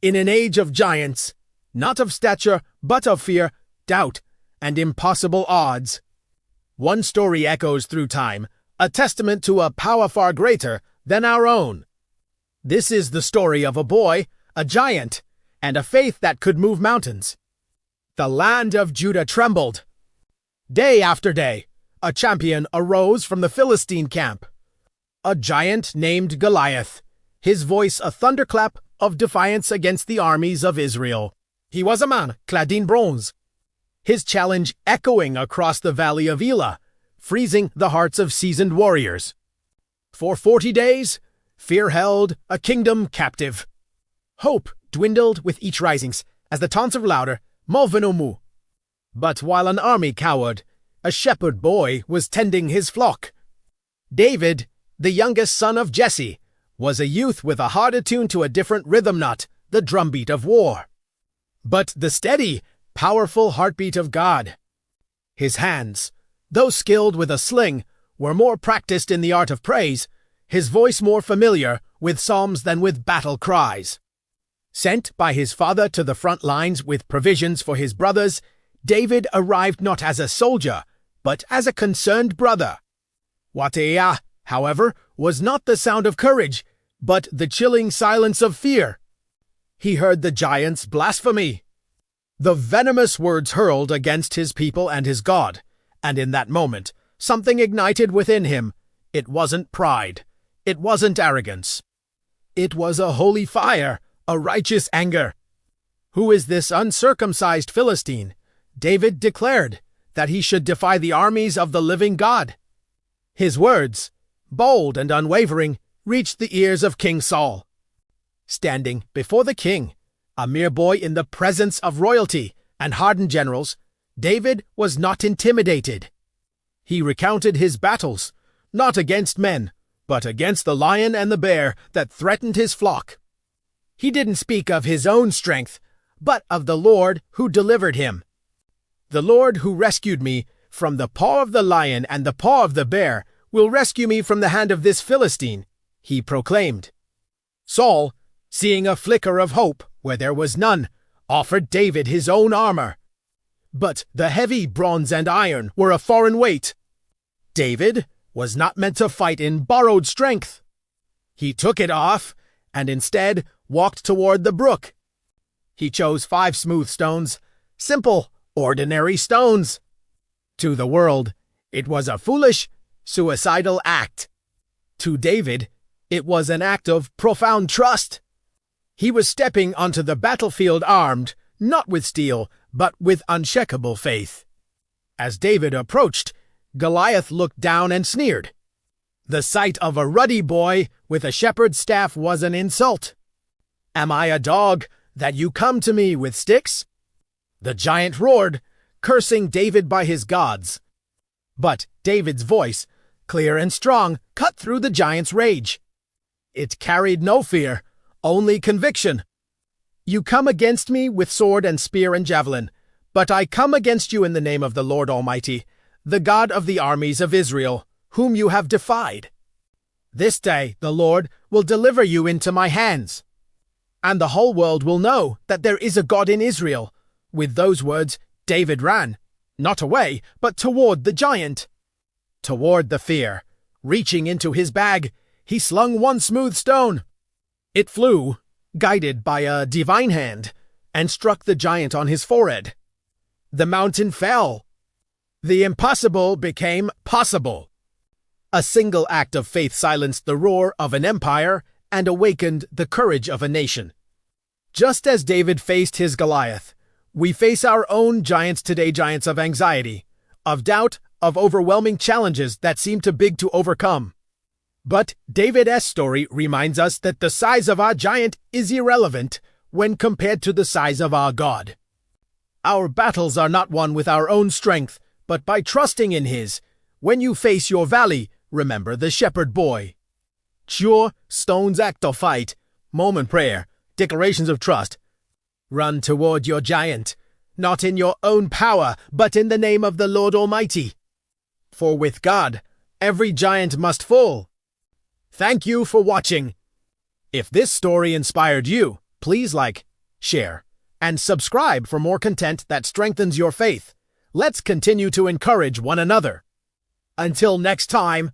In an age of giants, not of stature, but of fear, doubt, and impossible odds. One story echoes through time, a testament to a power far greater than our own. This is the story of a boy, a giant, and a faith that could move mountains. The land of Judah trembled. Day after day, a champion arose from the Philistine camp. A giant named Goliath, his voice a thunderclap of defiance against the armies of Israel. He was a man clad in bronze, his challenge echoing across the valley of Elah, freezing the hearts of seasoned warriors. For 40 days, fear held a kingdom captive. Hope dwindled with each risings, as the taunts were louder, Malvenomu. But while an army cowered, a shepherd boy was tending his flock. David, the youngest son of Jesse, was a youth with a heart attuned to a different rhythm knot, the drumbeat of war. But the steady, powerful heartbeat of God. His hands, though skilled with a sling, were more practiced in the art of praise, his voice more familiar with psalms than with battle cries. Sent by his father to the front lines with provisions for his brothers, David arrived not as a soldier, but as a concerned brother. Wateah, however, was not the sound of courage, but the chilling silence of fear. He heard the giant's blasphemy, the venomous words hurled against his people and his God, and in that moment, something ignited within him. It wasn't pride. It wasn't arrogance. It was a holy fire, a righteous anger. Who is this uncircumcised Philistine? David declared that he should defy the armies of the living God. His words, bold and unwavering, reached the ears of King Saul. Standing before the king, a mere boy in the presence of royalty and hardened generals, David was not intimidated. He recounted his battles, not against men, but against the lion and the bear that threatened his flock. He didn't speak of his own strength, but of the Lord who delivered him. The Lord who rescued me from the paw of the lion and the paw of the bear will rescue me from the hand of this Philistine, he proclaimed. Saul, seeing a flicker of hope where there was none, offered David his own armor. But the heavy bronze and iron were a foreign weight. David was not meant to fight in borrowed strength. He took it off and instead walked toward the brook. He chose 5 smooth stones, simple, ordinary stones. To the world, it was a foolish, suicidal act. To David, it was an act of profound trust. He was stepping onto the battlefield armed, not with steel, but with unshakable faith. As David approached, Goliath looked down and sneered. The sight of a ruddy boy with a shepherd's staff was an insult. "Am I a dog, that you come to me with sticks?" The giant roared, cursing David by his gods. But David's voice, clear and strong, cut through the giant's rage. It carried no fear, only conviction. "You come against me with sword and spear and javelin, but I come against you in the name of the Lord Almighty, the God of the armies of Israel, whom you have defied. This day the Lord will deliver you into my hands, and the whole world will know that there is a God in Israel." With those words, David ran, not away, but toward the giant. Toward the fear. Reaching into his bag, he slung 1 smooth stone. It flew, guided by a divine hand, and struck the giant on his forehead. The mountain fell. The impossible became possible. A single act of faith silenced the roar of an empire and awakened the courage of a nation. Just as David faced his Goliath, we face our own giants today, giants of anxiety, of doubt, of overwhelming challenges that seem too big to overcome. But David's story reminds us that the size of our giant is irrelevant when compared to the size of our God. Our battles are not won with our own strength, but by trusting in His. When you face your valley, remember the shepherd boy. Sure, stones act of fight, moment prayer, declarations of trust. Run toward your giant, not in your own power, but in the name of the Lord Almighty. For with God, every giant must fall. Thank you for watching. If this story inspired you, please like, share, and subscribe for more content that strengthens your faith. Let's continue to encourage one another. Until next time.